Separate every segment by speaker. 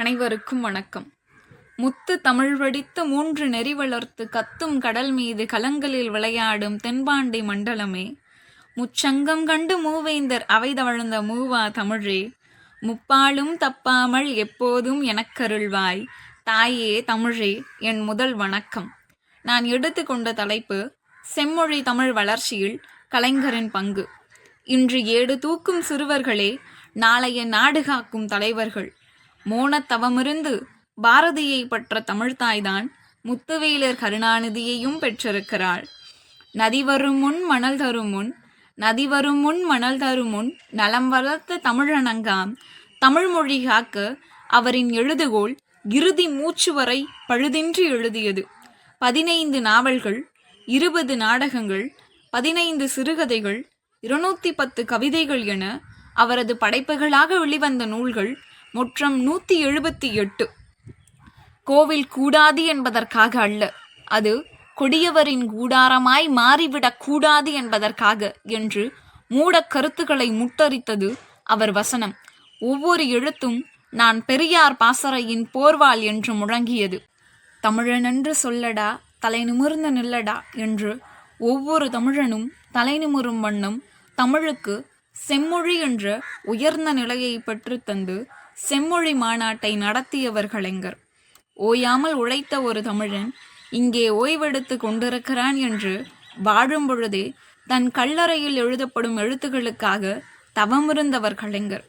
Speaker 1: அனைவருக்கும் வணக்கம். முத்து தமிழ் வடித்து மூன்று நெறி வளர்த்து கத்தும் கடல் மீது கலங்களில் விளையாடும் தென்பாண்டி மண்டலமே, முச்சங்கம் கண்டு மூவேந்தர் அவைதவழ்ந்த மூவா தமிழே, முப்பாலும் தப்பாமல் எப்போதும் எனக்கருள்வாய் தாயே தமிழே என் முதல் வணக்கம். நான் எடுத்துக்கொண்ட தலைப்பு செம்மொழி தமிழ் வளர்ச்சியில் கலைஞரின் பங்கு. இன்று ஏடு தூக்கும் சிறுவர்களே நாளைய நாடு காக்கும் தலைவர்கள். மோனத்தவமிருந்து பாரதியை பெற்ற தமிழ்தாய்தான் முத்துவேலர் கருணாநிதியையும் பெற்றிருக்கிறாள். நதி வரும் முன் மணல் தரும் முன், நதி வரும் முன் மணல் தரும் முன், நலம் வளர்த்த தமிழனங்காம் தமிழ்மொழி காக்க அவரின் எழுதுகோள் இறுதி மூச்சு வரை பழுதின்றி எழுதியது. 15 நாவல்கள், 20 நாடகங்கள், 15 சிறுகதைகள், 210 கவிதைகள் என அவரது படைப்புகளாக வெளிவந்த நூல்கள் மொத்தம் 178. கோவில் கூடாது என்பதற்காக அல்ல, அது கொடியவரின் கூடாரமாய் மாறிவிடக் கூடாது என்பதற்காக என்று மூட கருத்துக்களை முட்டரித்தது அவர் வசனம். ஒவ்வொரு எழுத்தும் நான் பெரியார் பாசறையின் போர்வாள் என்று முழங்கியது. தமிழனென்று சொல்லடா தலை நிமிர்ந்து நில்லடா என்று ஒவ்வொரு தமிழனும் தலை நிமிரும் வண்ணம் தமிழுக்கு செம்மொழி என்ற உயர்ந்த நிலையை பெற்றுத்தந்து செம்மொழி மாநாட்டை நடத்தியவர் கலைஞர். ஓயாமல் உழைத்த ஒரு தமிழன் இங்கே ஓய்வெடுத்து கொண்டிருக்கிறான் என்று வாழும் பொழுதே தன் கல்லறையில் எழுதப்படும் எழுத்துக்களுக்காக தவமிருந்தவர் கலைஞர்.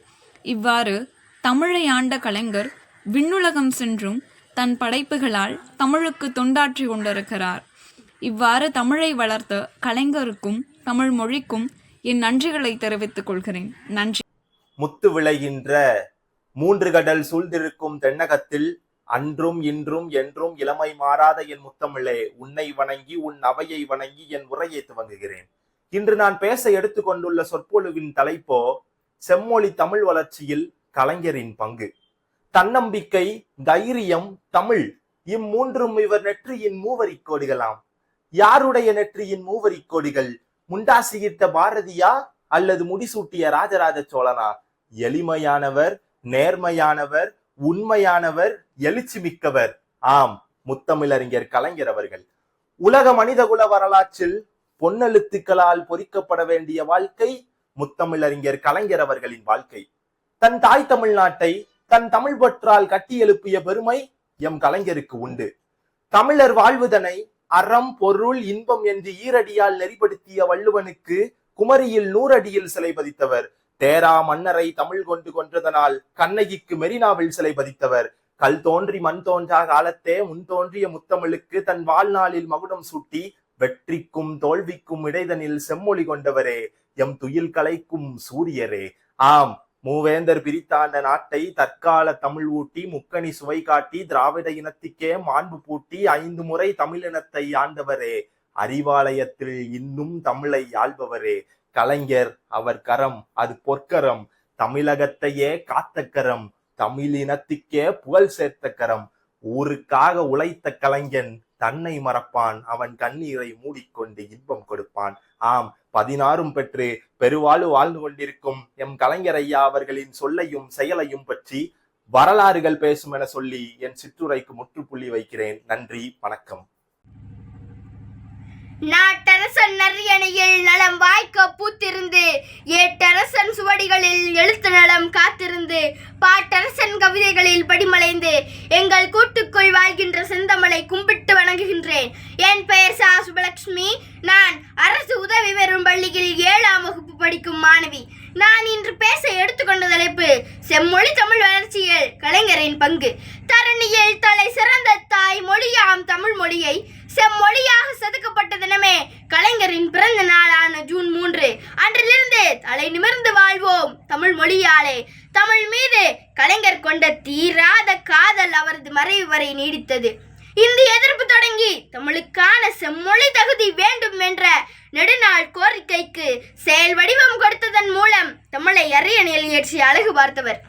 Speaker 1: இவ்வாறு தமிழை ஆண்ட கலைஞர் விண்ணுலகம் சென்றும் தன் படைப்புகளால் தமிழுக்கு தொண்டாற்றி கொண்டிருக்கிறார். இவ்வாறு தமிழை வளர்த்த கலைஞருக்கும் தமிழ் மொழிக்கும் என் நன்றிகளை தெரிவித்துக் கொள்கிறேன். நன்றி.
Speaker 2: முத்து விளைகின்ற 3 கடல் சூழ்ந்திருக்கும் தென்னகத்தில் அன்றும் இன்றும் என்றும் இளமை மாறாத என் முத்தமிழே, உன்னை வணங்கி உன் அவையை வணங்கி என் உரையை துவங்குகிறேன். இன்று நான் பேச எடுத்துக்கொண்டுள்ள சொற்பொழிவின் தலைப்போ செம்மொழி தமிழ் வளர்ச்சியில் கலைஞரின் பங்கு. தன்னம்பிக்கை, தைரியம், தமிழ் இம்மூன்றும் இவர் நெற்றியின் மூவரிக் கோடிகளாம். யாருடைய நெற்றியின் மூவரிக் கோடிகள்? முண்டாசியிட்ட பாரதியா அல்லது முடிசூட்டிய ராஜராஜ சோழனா? எளிமையானவர், நேர்மையானவர், உண்மையானவர், எழுச்சி மிக்கவர். ஆம், முத்தமிழறிஞர் கலைஞர் அவர்கள். உலக மனிதகுல வரலாற்றில் பொன்னெழுத்துக்களால் பொறிக்கப்பட வேண்டிய வாழ்க்கை முத்தமிழறிஞர் கலைஞர் அவர்களின் வாழ்க்கை. தன் தாய் தமிழ்நாட்டை தன் தமிழ் பற்றால் கட்டி எழுப்பிய பெருமை எம் கலைஞருக்கு உண்டு. தமிழர் வாழ்வுதனை அறம், பொருள், இன்பம் என்று ஈரடியால் நெறிப்படுத்திய வள்ளுவனுக்கு குமரியில் 100 அடியில் சிலை பதித்தவர். தேரா மன்னரை தமிழ் கொண்டு கொன்றதனால் கண்ணகிக்கு மெரினாவில் சிலை பதித்தவர். கல் தோன்றி மண் தோன்றா காலத்தே முன் தோன்றிய முத்தமிழுக்கு தன் வாழ்நாளில் மகுடம் சூட்டி வெற்றிக்கும் தோல்விக்கும் இடைதனில் செம்மொழி கொண்டவரே, எம் துயில் கலைக்கும் சூரியரே. ஆம், மூவேந்தர் பிரித்தாண்ட நாட்டை தற்கால தமிழ் ஊட்டி முக்கணி சுவை காட்டி திராவிட இனத்துக்கே மாண்பு பூட்டி 5 முறை தமிழினத்தை ஆண்டவரே, அறிவாலயத்தில் இன்னும் தமிழை ஆள்பவரே. கலைஞர் அவர் கரம் அது பொற்கரம், தமிழகத்தையே காத்த கரம், தமிழினத்துக்கே புகழ் சேர்த்த கரம். ஊருக்காக உழைத்த கலைஞன் தன்னை மறப்பான், அவன் கண்ணீரை மூடிக்கொண்டு இன்பம் கொடுப்பான். ஆம், 16 பெற்று பெருவாழ்வு வாழ்ந்து கொண்டிருக்கும் எம் கலைஞர் ஐயா அவர்களின் சொல்லையும் செயலையும் பற்றி வரலாறுகள் பேசும் என சொல்லி என் சிற்றுரைக்கு முற்றுப்புள்ளி வைக்கிறேன். நன்றி, வணக்கம்.
Speaker 3: நாட்டரசன் நரியணையில் நலம் வாய்க்க பூத்திருந்து, ஏட்டரசன் சுவடிகளில் எழுத்து நலம் காத்திருந்து, பாட்டரசன் கவிதைகளில் படிமலைந்து, எங்கள் கூட்டுக்குள் வாழ்கின்ற செந்தமலை கும்பிட்டு வணங்குகின்றேன். என் பெயர் சா. சுபலட்சுமி. நான் அரசு உதவி பெறும் பள்ளியில் 7ஆம் வகுப்பு படிக்கும் மாணவி. நான் இன்று பேச எடுத்துக்கொண்ட தலைப்பு செம்மொழி தமிழ் வளர்ச்சியில் கலைஞரின் பங்கு. தரணியில் தலை சிறந்த தாய் மொழியாம் தமிழ் மொழியை செம்மொழியாக செதுக்கப்பட்ட தினமே கலைஞரின் பிறந்த நாளான ஜூன் 3. அன்றிலிருந்து தலை நிமிர்ந்து வாழ்வோம் தமிழ் மொழியாலே. தமிழ் மீது கலைஞர் கொண்ட தீராத காதல் அவரது மறைவு வரை நீடித்தது. இந்திய எதிர்ப்பு தொடங்கி தமிழுக்கான செம்மொழி தகுதி வேண்டும் என்ற நெடுநாள் கோரிக்கைக்கு செயல் வடிவம் கொடுத்ததன் மூலம் தமிழை அரியணையில் ஏற்றி அழகு பார்த்தவர்.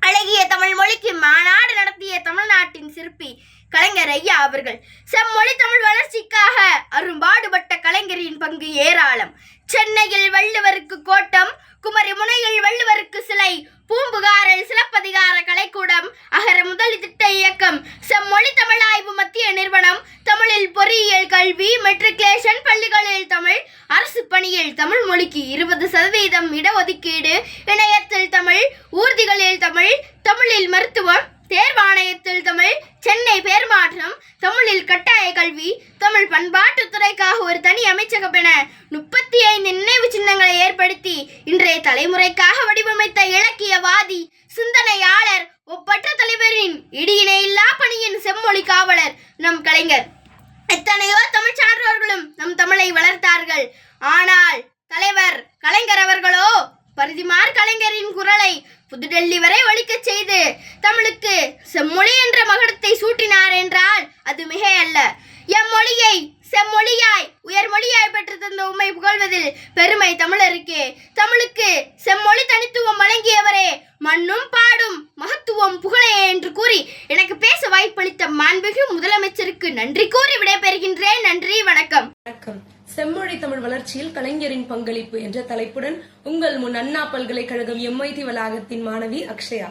Speaker 3: அழகிய தமிழ் மொழிக்கு மாநாடு நடத்திய தமிழ்நாட்டின் சிற்பி கலைஞர் ஐயா அவர்கள். செம்மொழி தமிழ் வளர்ச்சிக்காக அரும்பாடுபட்ட கலைஞரின் பங்கு ஏராளம். சென்னையில் வள்ளுவருக்கு கோட்டம், குமரி முனையில் வள்ளுவருக்கு சிலை, பூம்புகாரில் சிலப்பதிகார கலைக்கூடம், அகர முதலி திட்ட இயக்கம், செம்மொழி தமிழாய்வு மத்திய நிறுவனம், தமிழில் பொறியியல் கல்வி, மெட்ரிகுலேஷன் பள்ளிகளில் தமிழ், அரசு பணியில் தமிழ் மொழிக்கு 20% இடஒதுக்கீடு, இணையத்தில் தமிழ், ஊர்திகளில் தமிழ், தமிழில் மருத்துவம், தேர்வாணையத்தில் தமிழ், சென்னை பேர் மாற்றம், தமிழில் கட்டாய கல்வி, தமிழ் பண்பாட்டுத்துறைக்காக ஒரு தனி அமைச்சகம் என 35 நினைவு சின்னங்களை ஏற்படுத்தி இன்றைய தலைமுறைக்காக வடிவமைத்த இலக்கியவாதி, சிந்தனையாளர், ஒப்பற்ற தலைவரின் இடியினை இல்லா பணியின் செம்மொழி காவலர் நம் கலைஞர். எத்தனையோ தமிழ் சான்றோர்களும் நம் தமிழை வளர்த்தார்கள். ஆனால் தலைவர் கலைஞர் அவர்களோ பரிதிமார் கலைஞரின் குரலை புதுடெல்லி வரை ஒலிக்கச் செய்து தமிழுக்கு செம்மொழி என்ற மகுடத்தை சூட்டினார் என்றால் அது மிகையல்ல. எம்மொழியை செம்மொழியாய் உயர்மொழியாய் பெற்று தந்த உம்மை புகழ்வதில் பெருமை தமிழருக்கே. தமிழுக்கு செம்மொழி தனித்துவம் வழங்கியவரே, மண்ணும் பாடும் மகத்துவம் புகழையே என்று கூறி எனக்கு பேச வாய்ப்பளித்த மாண்புமிகு முதலமைச்சருக்கு நன்றி கூறி விடைபெறுகின்றேன். நன்றி, வணக்கம்.
Speaker 4: வணக்கம். செம்மொழி தமிழ் வளர்ச்சியில் கலைஞரின் பங்களிப்பு என்ற தலைப்புடன் உங்கள் முன் அண்ணா பல்கலைக்கழகம் MIT வளாகத்தின் மாணவி அக்ஷயா.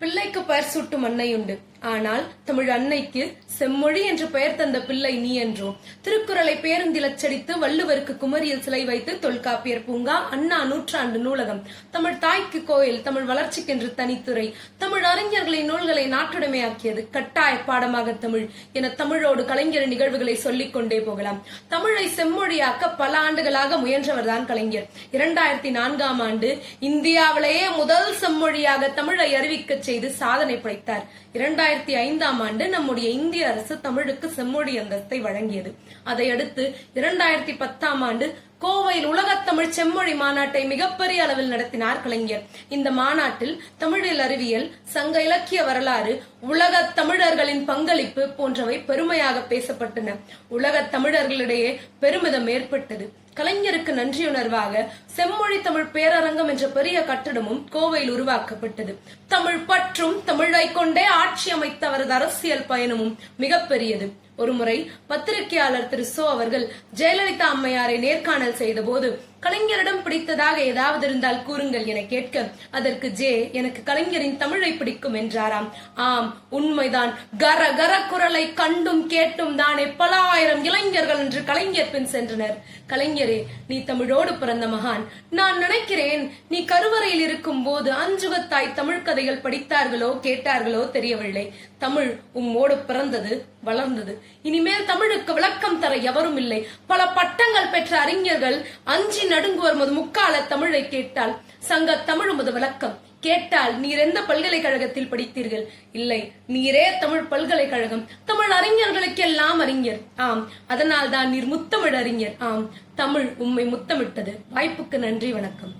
Speaker 4: பிள்ளைக்கு பெயர் சூட்டும் அன்னை உண்டு, ஆனால் தமிழ் அன்னைக்கு செம்மொழி என்று பெயர் தந்த பிள்ளை நீ என்றோ. திருக்குறளை பேருந்தில் அச்சடித்து வள்ளுவருக்கு குமரியில் சிலை வைத்து தொல்காப்பியர் பூங்கா, அண்ணா நூற்றாண்டு நூலகம், தமிழ் தாய்க்கு கோயில், தமிழ் வளர்ச்சிக்கென்று தனித்துறை, தமிழ் அறிஞர்களின் நூல்களை நாட்டுடைமையாக்கியது, கட்டாய பாடமாக தமிழ் என தமிழோடு கலைஞரின் நிகழ்வுகளை சொல்லிக் கொண்டே போகலாம். தமிழை செம்மொழியாக்க பல ஆண்டுகளாக முயன்றவர்தான் கலைஞர். 2004ஆம் ஆண்டு இந்தியாவிலேயே முதல் செம்மொழியாக தமிழை அறிவிக்க செய்து சாதனை படைத்தார். 2005ஆம் ஆண்டு நம்முடைய இந்திய அரசு தமிழுக்கு செம்மொழி அந்தஸ்தை வழங்கியது. அதையடுத்து 2010ஆம் ஆண்டு கோவையில் உலகத்தமிழ் செம்மொழி மாநாட்டை மிகப்பெரிய அளவில் நடத்தினார் கலைஞர். இந்த மாநாட்டில் தமிழில் அறிவியல், சங்க இலக்கிய வரலாறு, உலகத் தமிழர்களின் பங்களிப்பு போன்றவை பெருமையாக பேசப்பட்டன. உலகத் தமிழர்களிடையே பெருமிதம் ஏற்பட்டது. கலைஞருக்கு நன்றியுணர்வாக செம்மொழி தமிழ் பேரரங்கம் என்ற பெரிய கட்டடமும் கோவையில் உருவாக்கப்பட்டது. தமிழ் பற்றும் தமிழை கொண்டே ஆட்சி அமைத்த அவரது அரசியல் பயணமும் மிகப்பெரியது. ஒருமுறை பத்திரிகையாளர் திரு சோ அவர்கள் ஜெயலலிதா அம்மையாரை நேர்காணல் செய்த போது, கலைஞரிடம் பிடித்ததாக ஏதாவது இருந்தால் கூறுங்கள் என கேட்க, அதற்கு எனக்கு கலைஞரின் தமிழை பிடிக்கும் என்றாராம். ஆம், உண்மைதான். கர கர குரலை கண்டும் கேட்டும் தானே பல ஆயிரம் இளைஞர்கள் என்று கலைஞர் பின் சென்றனர். கலைஞரே, நீ தமிழோடு பிறந்த மகான். நான் நினைக்கிறேன், நீ கருவறையில் இருக்கும் போது அஞ்சுகத்தாய் தமிழ் கதைகள் படித்தார்களோ கேட்டார்களோ தெரியவில்லை. தமிழ் உம்மோடு பிறந்தது, வளர்ந்தது. இனிமேல் தமிழுக்கு விளக்கம் தர எவரும் இல்லை. பல பட்டங்கள் பெற்ற அறிஞர்கள் அஞ்சி நடுங்குவர் முக்கால தமிழை கேட்டால். சங்க தமிழ் உமது விளக்கம் கேட்டால் நீர் எந்த பல்கலைக்கழகத்தில் படித்தீர்கள்? இல்லை, நீரே தமிழ் பல்கலைக்கழகம். தமிழ் அறிஞர்களுக்கெல்லாம் அறிஞர். ஆம், அதனால் தான் நீர் முத்தமிழ் அறிஞர். ஆம், தமிழ் உம்மை முத்தமிட்டது. வாய்ப்புக்கு நன்றி, வணக்கம்.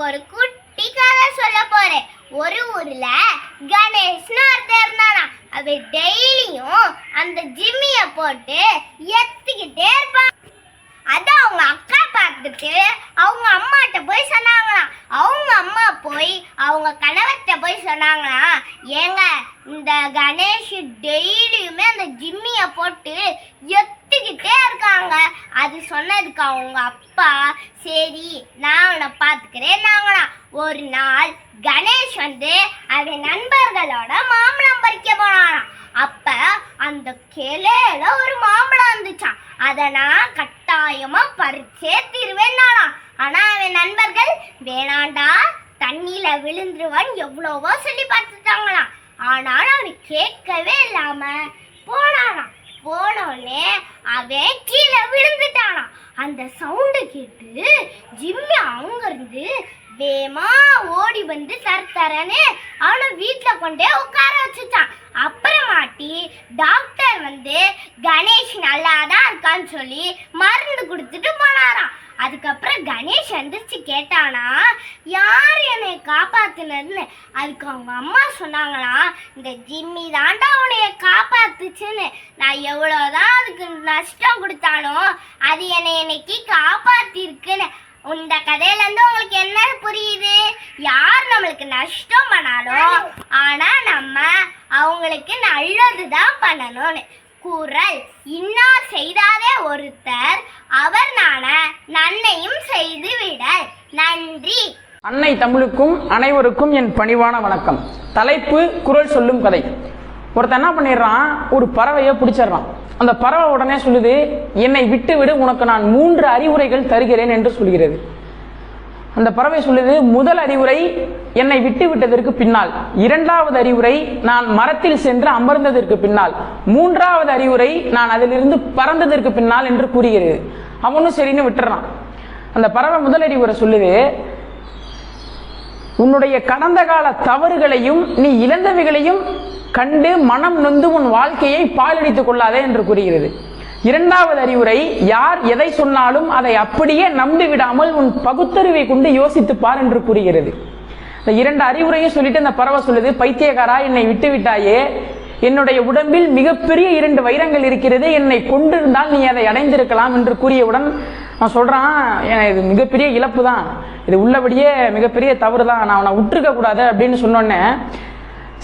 Speaker 3: ஒரு குட்டி கதை சொல்ல போறேன். ஒரு ஊர்ல கணேஷ்னு ஒருத்தர் இருந்தானா. அவன் டெய்லியும் அந்த ஜிம்மிய போட்டு எத்திக்கிட்டே இருப்பான். அத அவங்க அக்கா பார்த்துட்டு அவங்க அம்மாட்ட போய் சொன்னாங்களாம். அவங்க அம்மா போய் அவங்க கணவர்கிட்ட போய் சொன்னாங்களாம், ஏங்க இந்த கணேஷ் டெய்லியுமே அந்த ஜிம்மிய போட்டு எத்திக்கிட்டே இருக்காங்க. அது சொன்னதுக்கு அவங்க அப்பா, சரி நான் அவனை பார்த்துக்கிறேன்னாங்களாம். ஒரு நாள் கணேஷ் அவன் நண்பர்களோட மாம்பழம் பறிக்க போனானாம். அப்ப அந்த கிளையில ஒரு மாம்பழம் இருந்துச்சான். அதை நான் கட்டாயமா பறிச்சே தீருவேன்னானா. ஆனா அவன் நண்பர்கள், வேணாண்டா தண்ணியில விழுந்துருவான் எவ்வளவோ சொல்லி பார்த்துட்டாங்களாம். ஆனாலும் அவன் கேட்கவே இல்லாம போனானாம். போனோடனே அவன் கீழே விழுந்துட்டானா. அந்த சவுண்டு கேட்டு ஜிம்மி அங்கிருந்து வேமா ஓடி வந்து தரன்னு அவனை வீட்டுல கொண்டே உட்கார வச்சுட்டான். அப்புறமாட்டி டாக்டர் கணேஷ் நல்லாதான் இருக்கான்னு சொல்லி மருந்து கொடுத்துட்டு போனாராம். அதுக்கப்புறம் கணேஷ் எந்திரிச்சு கேட்டானா, யார் என்னை காப்பாத்துனதுன்னு. அதுக்கு அவங்க அம்மா சொன்னாங்களா, இந்த ஜிம்மி தாண்டா உன்னைய காப்பாத்துச்சுன்னு. நான் எவ்வளோதான் அதுக்கு நஷ்டம் கொடுத்தாலும் அது என்னை இன்னைக்கு காப்பாத்திருக்குன்னு. இந்த கதையில இருந்து உங்களுக்கு என்ன புரியுது? யார் நம்மளுக்கு நஷ்டம் பண்ணாலும் ஆனா நம்ம அவங்களுக்கு நல்லதுதான் பண்ணணும்னு. குறள், இன்னார் செய்தாரே ஒருத்தர் அவர் நாண நன்மையும் செய்து விட. நன்றி.
Speaker 5: அன்னை தமிழுக்கும் அனைவருக்கும் என் பணிவான வணக்கம். தலைப்பு குறள் சொல்லும் கதை. ஒருத்தன் என்ன பண்ணிடுறான், ஒரு பறவையை பிடிச்சிடுறான். அந்த பறவை உடனே சொல்லுது, என்னை விட்டு விடு, உனக்கு நான் 3 அறிவுரைகள் தருகிறேன் என்று சொல்கிறது. அந்த பறவை சொல்லுது, முதல் அறிவுரை என்னை விட்டு விட்டதற்கு பின்னால், 2வது அறிவுரை நான் மரத்தில் சென்று அமர்ந்ததற்கு பின்னால், 3வது அறிவுரை நான் அதிலிருந்து பறந்ததற்கு பின்னால் என்று கூறுகிறது. அவனும் சரின்னு விட்டுறான். அந்த பறவை முதல் அறிவுரை சொல்லுது, உன்னுடைய கடந்த கால தவறுகளையும் நீ இழந்தவைகளையும் கண்டு மனம் நொந்து உன் வாழ்க்கையை பாழடித்துக் கொள்ளாதே என்று கூறுகிறது. 2வது அறிவுரை, யார் எதை சொன்னாலும் அதை அப்படியே நம்பி விடாமல் உன் பகுத்தறிவை கொண்டு யோசித்து பார் என்று கூறுகிறது. இந்த 2 அறிவுரையும் சொல்லிட்டு அந்த பறவை சொல்லுது, பைத்தியக்காரா, என்னை விட்டு விட்டாயே, என்னுடைய உடம்பில் மிகப்பெரிய 2 வைரங்கள் இருக்கிறது, என்னை கொண்டிருந்தால் நீ அதை அடைந்திருக்கலாம் என்று கூறியவுடன் அவன் சொல்றான், இது மிகப்பெரிய இழப்பு தான், இது உள்ளபடியே மிகப்பெரிய தவறு தான், நான் அவனை விட்டுருக்க கூடாது அப்படின்னு சொன்னோன்னே,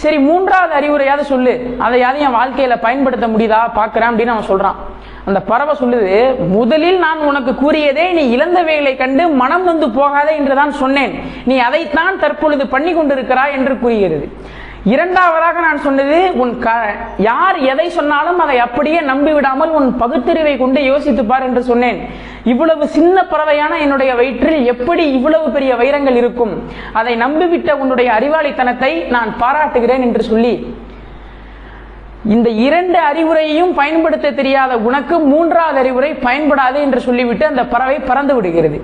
Speaker 5: சரி 3வது அறிவுரையாவது சொல்லு, அதையாவது என் வாழ்க்கையில பயன்படுத்த முடியுதா பார்க்கிறேன் அப்படின்னு அவன் சொல்றான். அந்த பறவை சொல்லுது, முதலில் நான் உனக்கு கூறியதே நீ இழந்தவைகளை கண்டு மனம் நொந்து போகாதே என்றுதான் சொன்னேன், நீ அதைத்தான் தற்பொழுது பண்ணி கொண்டிருக்கிறாய் என்று கூறுகிறது. 2வதாக நான் சொன்னது, யார் எதை சொன்னாலும் அதை அப்படியே நம்பி விடாமல் உன் பகுத்தறிவை கொண்டு யோசித்து பார் என்று சொன்னேன். இவ்வளவு சின்ன பறவையான என்னுடைய வயிற்றில் எப்படி இவ்வளவு பெரிய வைரங்கள் இருக்கும், அதை நம்பிவிட்ட உன்னுடைய அறிவாளித்தனத்தை நான் பாராட்டுகிறேன் என்று சொல்லி, இந்த 2 அறிவுரையையும் பயன்படுத்த தெரியாத உனக்கு 3வது அறிவுரை பயன்படாது என்று சொல்லிவிட்டு அந்த பறவை பறந்து விடுகிறது.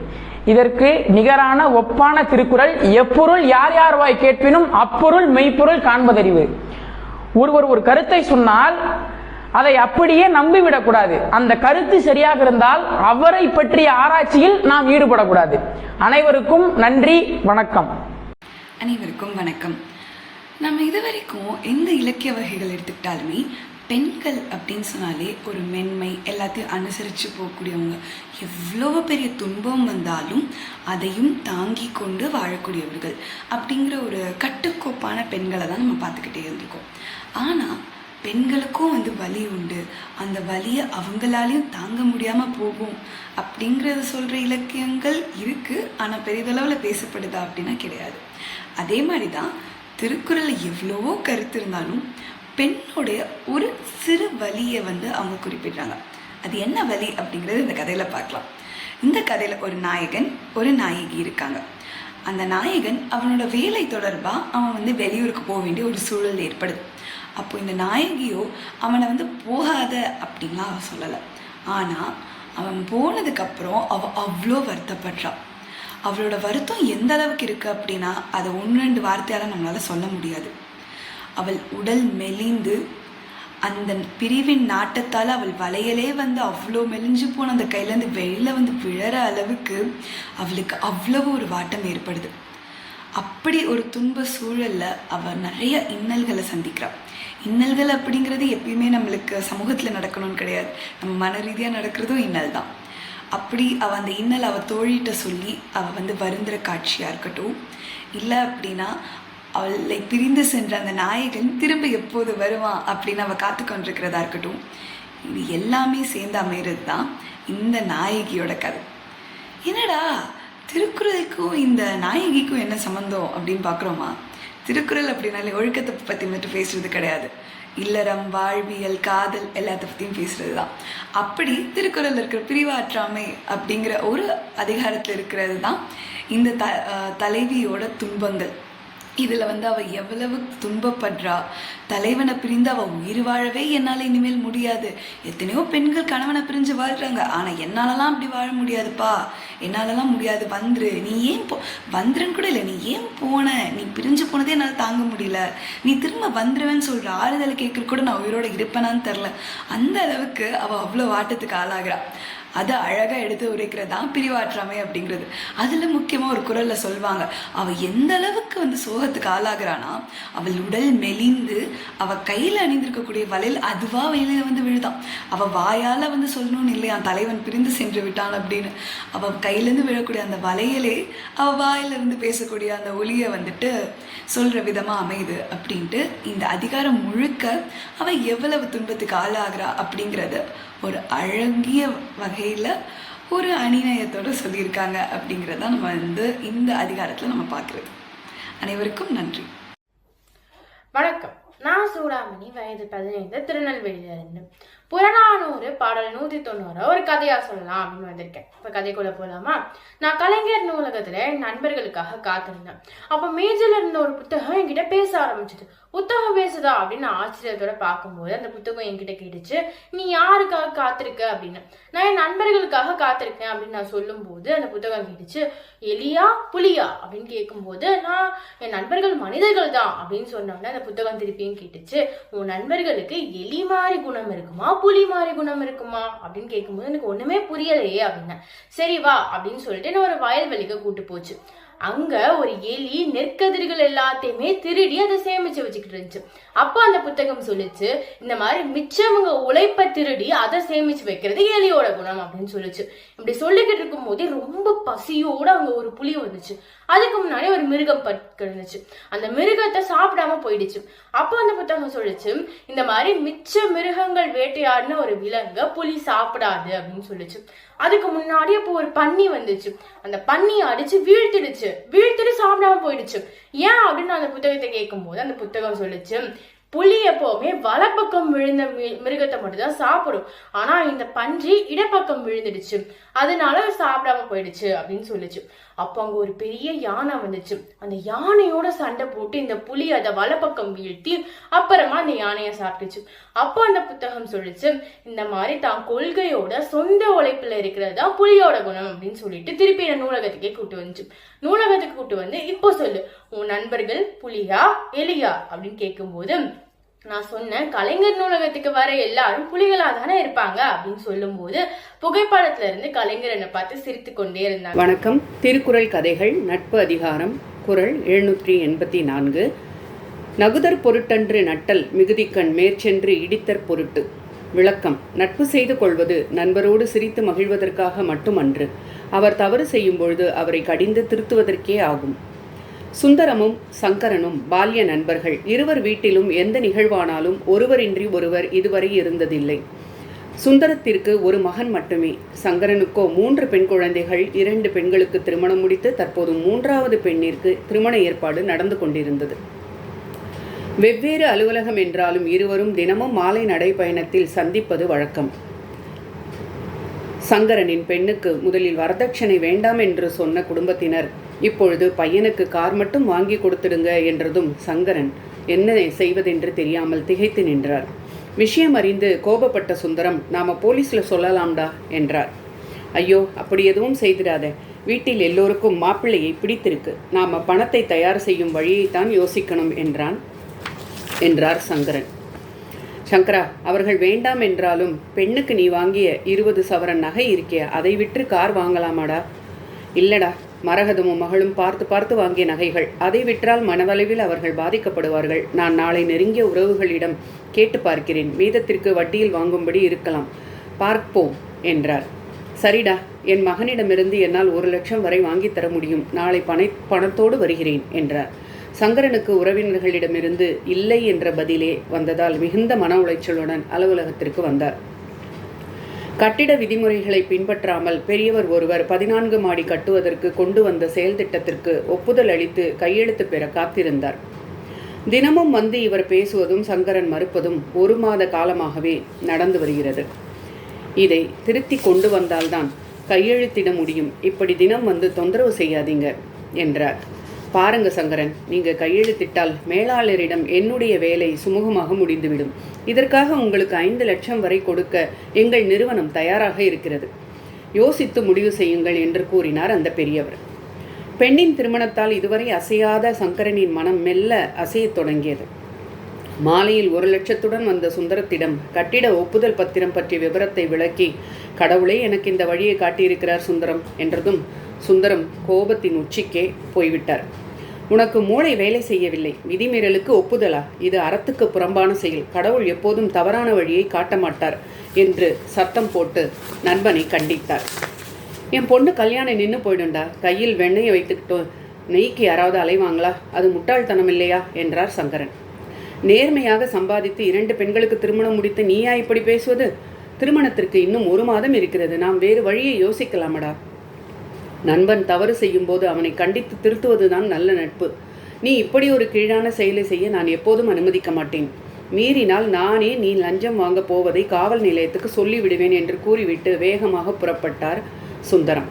Speaker 5: இதற்கு நிகரான ஒப்பான திருக்குறள், எப்பொருள் யார் யார் வாய் கேட்பினும் அப்பொருள் மெய்ப்பொருள் காண்பதறிவு. ஒருவர் ஒரு கருத்தை சொன்னால் அதை அப்படியே நம்பிவிடக்கூடாது. அந்த கருத்து சரியாக இருந்தால் அவரை பற்றிய ஆராய்ச்சியில் நாம் ஈடுபடக்கூடாது. அனைவருக்கும் நன்றி, வணக்கம்.
Speaker 6: அனைவருக்கும் வணக்கம். நம்ம இதுவரைக்கும் எந்த இலக்கிய வகைகள் எடுத்துக்கிட்டாலுமே பெண்கள் அப்படின்னு சொன்னாலே ஒரு மென்மை, எல்லாத்தையும் அனுசரித்து போகக்கூடியவங்க, எவ்வளோ பெரிய துன்பம் வந்தாலும் அதையும் தாங்கி கொண்டு வாழக்கூடியவர்கள் அப்படிங்கிற ஒரு கட்டுக்கோப்பான பெண்களை தான் நம்ம பார்த்துக்கிட்டே இருந்திருக்கோம். ஆனால் பெண்களுக்கும் வலி உண்டு, அந்த வலியை அவங்களாலையும் தாங்க முடியாமல் போகும் அப்படிங்கிறத சொல்கிற இலக்கியங்கள் இருக்குது. ஆனால் பெரிதளவில் பேசப்படுதா அப்படின்னா கிடையாது. அதே மாதிரி தான் திருக்குறளில் எவ்வளவோ கருத்து இருந்தாலும் பெண்ணுடைய ஒரு சிறு வலியை அவங்க குறிப்பிடுறாங்க. அது என்ன வலி அப்படிங்கிறது இந்த கதையில் பார்க்கலாம். இந்த கதையில் ஒரு நாயகன், ஒரு நாயகி இருக்காங்க. அந்த நாயகன் அவனோட வேலை தொடர்பாக அவன் வெளியூருக்கு போக வேண்டிய ஒரு சூழல் ஏற்படுது. அப்போ இந்த நாயகியோ அவனை போகாத அப்படின்லாம் அவன் சொல்லலை. ஆனால் அவன் போனதுக்கப்புறம் அவள் அவ்வளோ வருத்தப்படுறான். அவளோட வருத்தம் எந்த அளவுக்கு இருக்குது அப்படின்னா அதை 1-2 வார்த்தையால் நம்மளால் சொல்ல முடியாது. அவள் உடல் மெலிந்து அந்த பிரிவின் நாட்டத்தால் அவள் வளையலே அவ்வளோ மெலிஞ்சு போன அந்த கையிலேருந்து வெளியில் விழற அளவுக்கு அவளுக்கு அவ்வளவு ஒரு வாட்டம் ஏற்படுது. அப்படி ஒரு துன்ப சூழலில் அவள் நிறைய இன்னல்களை சந்திக்கிறாள். இன்னல்கள் அப்படிங்கிறது எப்பயுமே நம்மளுக்கு சமூகத்தில் நடக்கணும்னு கிடையாது, நம்ம மன ரீதியாக நடக்கிறதும் இன்னல் தான். அப்படி அவள் அந்த இன்னல் அவள் தோழிகிட்ட சொல்லி அவள் வருந்துற காட்சியாக இருக்கட்டும், இல்லை அப்படின்னா அவளை பிரிந்து சென்ற அந்த நாயகன் திரும்ப எப்போது வருவான் அப்படின்னு அவள் காத்து கொண்டிருக்கிறதா இருக்கட்டும், இது எல்லாமே சேர்ந்து அமைகிறது தான் இந்த நாயகியோட கதை. என்னடா திருக்குறளுக்கும் இந்த நாயகிக்கும் என்ன சம்மந்தம் அப்படின்னு பார்க்குறோமா? திருக்குறள் அப்படின்னாலே ஒழுக்கத்தை பற்றி மட்டும் பேசுறது கிடையாது, இல்லறம், வாழ்வியல், காதல் எல்லாத்த பற்றியும் பேசுகிறது தான். அப்படி திருக்குறள் இருக்கிற பிரிவாற்றாமை அப்படிங்கிற ஒரு அதிகாரத்தில் இருக்கிறது தான் இந்த தலைவியோட துன்பங்கள். இதில் அவள் எவ்வளவு துன்பப்படுறா. தலைவனை பிரிந்து அவள் உயிர் வாழவே என்னால் இனிமேல் முடியாது. எத்தனையோ பெண்கள் கணவனை பிரிஞ்சு வாழ்கிறாங்க, ஆனால் என்னாலலாம் அப்படி வாழ முடியாதுப்பா, என்னாலலாம் முடியாது, வந்துரு, நீ ஏன் வந்துருன்னு கூட இல்லை, நீ ஏன் போன, நீ பிரிஞ்சு போனதே என்னால் தாங்க முடியல, நீ திரும்ப வந்துருவேன்னு சொல்கிற ஆறுதலை கேட்குற கூட நான் உயிரோட இருப்பேனான்னு தெரில. அந்த அளவுக்கு அவள் அவ்வளோ வாட்டத்துக்கு ஆளாகிறா. அதை அழகாக எடுத்து உரைக்கிறது தான் பிரிவாற்றாமை அப்படிங்கிறது. அதில் முக்கியமாக ஒரு குரலில் சொல்லுவாங்க, அவள் எந்த அளவுக்கு சோகத்துக்கு ஆளாகிறானா, அவள் உடல் மெலிந்து அவள் கையில் அணிந்திருக்கக்கூடிய வலையில் அதுவாக வெளியில் விழுதான். அவள் வாயால் சொல்லணும்னு இல்லையா தலைவன் பிரிந்து சென்று விட்டான் அப்படின்னு. அவள் கையிலேருந்து விழக்கூடிய அந்த வலையிலே அவள் வாயிலிருந்து பேசக்கூடிய அந்த ஒலியை சொல்கிற விதமாக அமையுது அப்படின்ட்டு இந்த அதிகாரம் முழுக்க அவள் எவ்வளவு துன்பத்துக்கு ஆளாகிறா அப்படிங்கிறது ஒரு அழகிய வகையில் ஒரு அணிநயத்தோடு சொல்லியிருக்காங்க அப்படிங்கிறத நம்ம இந்த அதிகாரத்தில் நம்ம பார்க்குறது. அனைவருக்கும் நன்றி.
Speaker 7: வணக்கம். நான் சூடாமணி, வயது 15, திருநெல்வேலியிலிருந்து. புறநானூறு பாடல் 190 ஒரு கதையா சொல்லலாம் அப்படின்னு வந்திருக்கேன். இப்ப கதைக்குள்ள போலாமா? நான் கலைஞர் நூலகத்துல என் நண்பர்களுக்காக காத்திருந்தேன். அப்ப மேஜில இருந்த ஒரு புத்தகம் என்கிட்ட பேச ஆரம்பிச்சது. புத்தகம் பேசுதா அப்படின்னு நான் ஆச்சரியத்தோட பார்க்கும்போது அந்த புத்தகம் என்கிட்ட கேட்டுச்சு, நீ யாருக்காக காத்திருக்க அப்படின்னு. நான் என் நண்பர்களுக்காக காத்திருக்கேன் அப்படின்னு நான் சொல்லும் போது அந்த புத்தகம் கேட்டுச்சு, எலியா புலியா அப்படின்னு கேட்கும்போது நான் என் நண்பர்கள் மனிதர்கள் தான் அப்படின்னு சொன்னோம்னா அந்த புத்தகம் திருப்பியும் கேட்டுச்சு, உன் நண்பர்களுக்கு எலி மாதிரி குணம் இருக்குமா புலி மாதிரி குணம் இருக்குமா அப்படின்னு கேட்கும்போது எனக்கு ஒண்ணுமே புரியலையே அப்படின்னா, சரி வா அப்படின்னு சொல்லிட்டு என்ன ஒரு வயல்வெளிக்கு கூட்டு போச்சு. அங்க ஒரு எலி நெற்கதிர்கள் எல்லாத்தையுமே திருடி அதை சேமிச்சு வச்சுக்கிட்டு இருந்துச்சு. அப்ப அந்த புத்தகம் சொல்லிச்சு, இந்த மாதிரி மிச்சவங்க உழைப்ப திருடி அதை சேமிச்சு வைக்கிறது எலியோட குணம் அப்படின்னு சொல்லிச்சு. இப்படி சொல்லிக்கிட்டு இருக்கும் போதே ரொம்ப பசியோட அங்க ஒரு புலி வந்துச்சு. அதுக்கு முன்னாடி ஒரு மிருகம் கிடந்துச்சு. அந்த மிருகத்தை சாப்பிடாம போயிடுச்சு. அப்போ அந்த புத்தகம் சொல்லிச்சு, இந்த மாதிரி மிச்ச மிருகங்கள் வேட்டையாடின ஒரு விலங்க புலி சாப்பிடாது அப்படின்னு சொல்லிச்சு. அதுக்கு முன்னாடி அப்போ ஒரு பன்னி வந்துச்சு. அந்த பன்னியை அடிச்சு வீழ்த்திட்டு சாப்பிடாம போயிடுச்சு. ஏன் அப்படின்னு அந்த புத்தகத்தை கேட்கும் போது அந்த புத்தகம் சொல்லிச்சு, புலி எப்பவுமே வலப்பக்கம் விழுந்த மிருகத்தை மட்டும் தான் சாப்பிடும், ஆனா இந்த பன்றி இடப்பக்கம் விழுந்துடுச்சு, அதனால சாப்பிடாம போயிடுச்சு அப்படின்னு சொல்லிச்சு. அப்போ அங்க ஒரு பெரிய யானை வந்துச்சு. அந்த யானையோட சண்டை போட்டு இந்த புலி அதை வலப்பக்கம் வீழ்த்தி அப்புறமா அந்த யானையை சாப்பிட்டுச்சு. அப்போ அந்த புத்தகம் சொல்லிச்சு, இந்த மாதிரி தான் கொள்கையோட சொந்த உழைப்புல இருக்கிறதா புலியோட குணம் அப்படின்னு சொல்லிட்டு திருப்பி என்ன நூலகத்துக்கே கூட்டு வந்துச்சு. நூலகத்துக்கு கூட்டு வந்து இப்போ சொல்லு, உன் நண்பர்கள் புலியா எலியா அப்படின்னு கேட்கும்போது நான் சொன்னேன், கலைஞர் நூலகத்துக்கு வர எல்லாரும் புலிகளா தானே இருப்பாங்க அப்படின்னு சொல்லும் போது புகைப்படத்துல இருந்து கலைஞர் என்னை பார்த்து சிரித்து கொண்டே இருந்தாங்க.
Speaker 8: வணக்கம். திருக்குறள் கதைகள் நட்பு அதிகாரம் குறள் 784. நகுதற் பொருட்டன்று நட்டல் மிகுதிக்கண் மேற்சென்று இடித்தற் பொருட்டு. விளக்கம். நட்பு செய்து கொள்வது நண்பரோடு சிரித்து மகிழ்வதற்காக மட்டுமன்று, அவர் தவறு செய்யும் பொழுது அவரை கடிந்து திருத்துவதற்கே ஆகும். சுந்தரமும் சங்கரனும் பால்ய நண்பர்கள். இருவர் வீட்டிலும் எந்த நிகழ்வானாலும் ஒருவரின்றி ஒருவர் இதுவரை இருந்ததில்லை. சுந்தரத்திற்கு ஒரு மகன் மட்டுமே, சங்கரனுக்கோ 3 பெண் குழந்தைகள். 2 பெண்களுக்கு திருமணம் முடித்து தற்போது 3வது பெண்ணிற்கு திருமண ஏற்பாடு நடந்து கொண்டிருந்தது. வெவ்வேறு அலுவலகம் என்றாலும் இருவரும் தினமும் மாலை நடைப்பயணத்தில் சந்திப்பது வழக்கம். சங்கரனின் பெண்ணுக்கு முதலில் வரதட்சணை வேண்டாம் என்று சொன்ன குடும்பத்தினர் இப்பொழுது பையனுக்கு கார் மட்டும் வாங்கி கொடுத்துடுங்க என்றதும் சங்கரன் என்ன செய்வதென்று தெரியாமல் திகைத்து நின்றார். விஷயம் அறிந்து கோபப்பட்ட சுந்தரம், நாம போலீஸில் சொல்லலாம்டா என்றார். ஐயோ, அப்படி எதுவும் செய்திடாத, வீட்டில் எல்லோருக்கும் மாப்பிள்ளையை பிடித்திருக்கு, நாம பணத்தை தயார் செய்யும் வழியைத்தான் யோசிக்கணும் என்றார் சங்கரன். சங்கரா, அவர்கள் வேண்டாம் என்றாலும் பெண்ணுக்கு நீ வாங்கிய 20 சவரன் நகை இருக்கே, அதை விற்று கார் வாங்கலாமாடா? இல்லடா, மரகதமும் மகளும் பார்த்து பார்த்து வாங்கிய நகைகள், அதை விற்றால் மனவளவில் அவர்கள் பாதிக்கப்படுவார்கள். நான் நாளை நெருங்கிய உறவுகளிடம் கேட்டு பார்க்கிறேன், மீதத்திற்கு வட்டியில் வாங்கும்படி இருக்கலாம், பார்ப்போம் என்றார். சரிடா, என் மகனிடமிருந்து என்னால் 1 லட்சம் வரை வாங்கித்தர முடியும், நாளை பணத்தோடு வருகிறேன் என்றார். சங்கரனுக்கு உறவினர்களிடமிருந்து இல்லை என்ற பதிலே வந்ததால் மிகுந்த மன உளைச்சலுடன் அலுவலகத்திற்கு வந்தார். கட்டிட விதிமுறைகளை பின்பற்றாமல் பெரியவர் ஒருவர் 14 மாடி கட்டுவதற்கு கொண்டு வந்த செயல் திட்டத்திற்கு ஒப்புதல் அளித்து கையெழுத்து பெற காத்திருந்தார். தினமும் வந்து இவர் பேசுவதும் சங்கரன் மறுப்பதும் 1 மாத காலமாகவே நடந்து வருகிறது. இதை திருத்தி கொண்டு வந்தால்தான் கையெழுத்திட முடியும், இப்படி தினம் வந்து தொந்தரவு செய்யாதீங்க என்றார். பாருங்க சங்கரன், நீங்க கையெழுத்திட்டால் மேலாளரிடம் என்னுடைய வேலை சுமூகமாக முடிந்துவிடும். இதற்காக உங்களுக்கு 5 லட்சம் வரை கொடுக்க எங்கள் நிறுவனம் தயாராக இருக்கிறது. யோசித்து முடிவு செய்யுங்கள் என்று கூறினார் அந்த பெரியவர். பெண்ணின் திருமணத்தால் இதுவரை அசையாத சங்கரனின் மனம் மெல்ல அசையத் தொடங்கியது. மாலையில் 1 லட்சத்துடன் வந்த சுந்தரத்திடம் கட்டிட ஒப்புதல் பத்திரம் பற்றிய விவரத்தை விளக்கி, கடவுளே எனக்கு இந்த வழியை காட்டியிருக்கிறார் சுந்தரம் என்றதும் சுந்தரம் கோபத்தின் உச்சிக்கே போய்விட்டார். உனக்கு மூளை வேலை செய்யவில்லை, விதிமீறலுக்கு ஒப்புதலா? இது அறத்துக்கு புறம்பான செயல். கடவுள் எப்போதும் தவறான வழியை காட்ட மாட்டார் என்று சத்தம் போட்டு நண்பனை கண்டித்தார். என் பொண்ணு கல்யாணம் நின்று போயிடுண்டா, கையில் வெண்ணெயை வைத்துக்கிட்டோ நெய்க்கு யாராவது அலைவாங்களா? அது முட்டாள்தனம் இல்லையா என்றார் சங்கரன். நேர்மையாக சம்பாதித்து 2 பெண்களுக்கு திருமணம் முடித்து நீயா இப்படி பேசுவது? திருமணத்திற்கு இன்னும் 1 மாதம் இருக்கிறது. நாம் வேறு வழியை யோசிக்கலாமடா. நண்பன் தவறு செய்யும் போது அவனை கண்டித்து திருத்துவதுதான் நல்ல நட்பு. நீ இப்படி ஒரு கீழான செயலை செய்ய நான் எப்போதும் அனுமதிக்க மாட்டேன். மீறினால் நானே நீ லஞ்சம் வாங்க போவதை காவல் நிலையத்துக்கு சொல்லிவிடுவேன் என்று கூறிவிட்டு வேகமாக புறப்பட்டார் சுந்தரம்.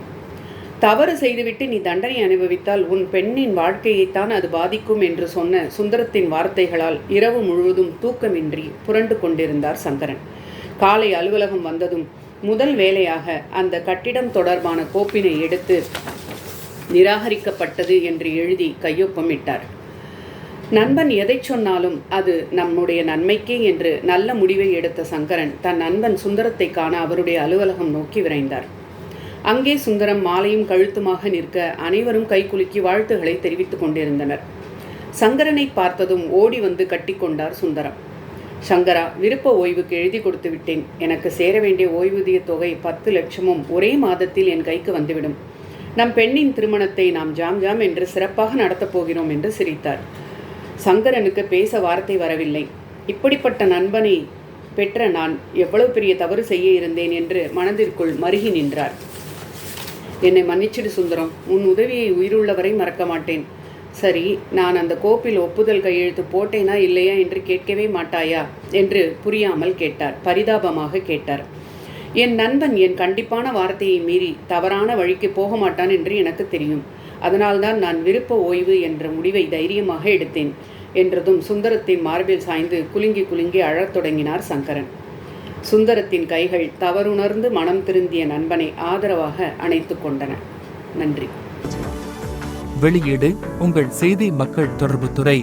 Speaker 8: தவறு செய்துவிட்டு நீ தண்டனை அனுபவித்தால் உன் பெண்ணின் வாழ்க்கையைத்தான் அது பாதிக்கும் என்று சொன்ன சுந்தரத்தின் வார்த்தைகளால் இரவு முழுவதும் தூக்கமின்றி புரண்டு கொண்டிருந்தார் சங்கரன். காலை அலுவலகம் வந்ததும் முதல் வேலையாக அந்த கட்டிடம் தொடர்பான கோப்பினை எடுத்து நிராகரிக்கப்பட்டது என்று எழுதி கையொப்பமிட்டார். நண்பன் எதை சொன்னாலும் அது நம்முடைய நன்மைக்கே என்று நல்ல முடிவை எடுத்த சங்கரன் தன் நண்பன் சுந்தரத்தை காண அவருடைய அலுவலகம் நோக்கி விரைந்தார். அங்கே சுந்தரம் மாலையும் கழுத்துமாக நிற்க அனைவரும் கைகுலுக்கி வாழ்த்துக்களை தெரிவித்துக் கொண்டிருந்தனர். சங்கரனை பார்த்ததும் ஓடி வந்து கட்டிக்கொண்டார் சுந்தரம். சங்கரா, விருப்ப ஓய்வுக்கு எழுதி கொடுத்து விட்டேன். எனக்கு சேர வேண்டிய ஓய்வூதிய தொகை 10 லட்சமும் ஒரே மாதத்தில் என் கைக்கு வந்துவிடும். நம் பெண்ணின் திருமணத்தை நாம் ஜாம் என்று சிறப்பாக நடத்தப் போகிறோம் என்று சிரித்தார். சங்கரனுக்கு பேச வார்த்தை வரவில்லை. இப்படிப்பட்ட நண்பனை பெற்ற நான் எவ்வளவு பெரிய தவறு செய்ய இருந்தேன் என்று மனதிற்குள் மருகி நின்றார். என்னை மன்னிச்சிடு சுந்தரம், உன் உதவியை உயிருள்ளவரை மறக்க மாட்டேன். சரி, நான் அந்த கோப்பில் ஒப்புதல் கையெழுத்து போட்டேனா இல்லையா என்று கேட்கவே மாட்டாயா என்று புரியாமல் கேட்டார். பரிதாபமாக கேட்டார். என் நண்பன் என் கண்டிப்பான வார்த்தையை மீறி தவறான வழிக்கு போக மாட்டான் என்று எனக்கு தெரியும். அதனால்தான் நான் விருப்ப ஓய்வு என்ற முடிவை தைரியமாக எடுத்தேன் என்றதும் சுந்தரத்தின் மார்பில் சாய்ந்து குலுங்கி குலுங்கி அழத் தொடங்கினார் சங்கரன். சுந்தரத்தின் கைகள் தவறுணர்ந்து மனம் திருந்திய நண்பனை ஆதரவாக அணைத்து கொண்டன. நன்றி.
Speaker 9: வெளியீடு உங்கள் செய்தி மக்கள் தொடர்புத்துறை.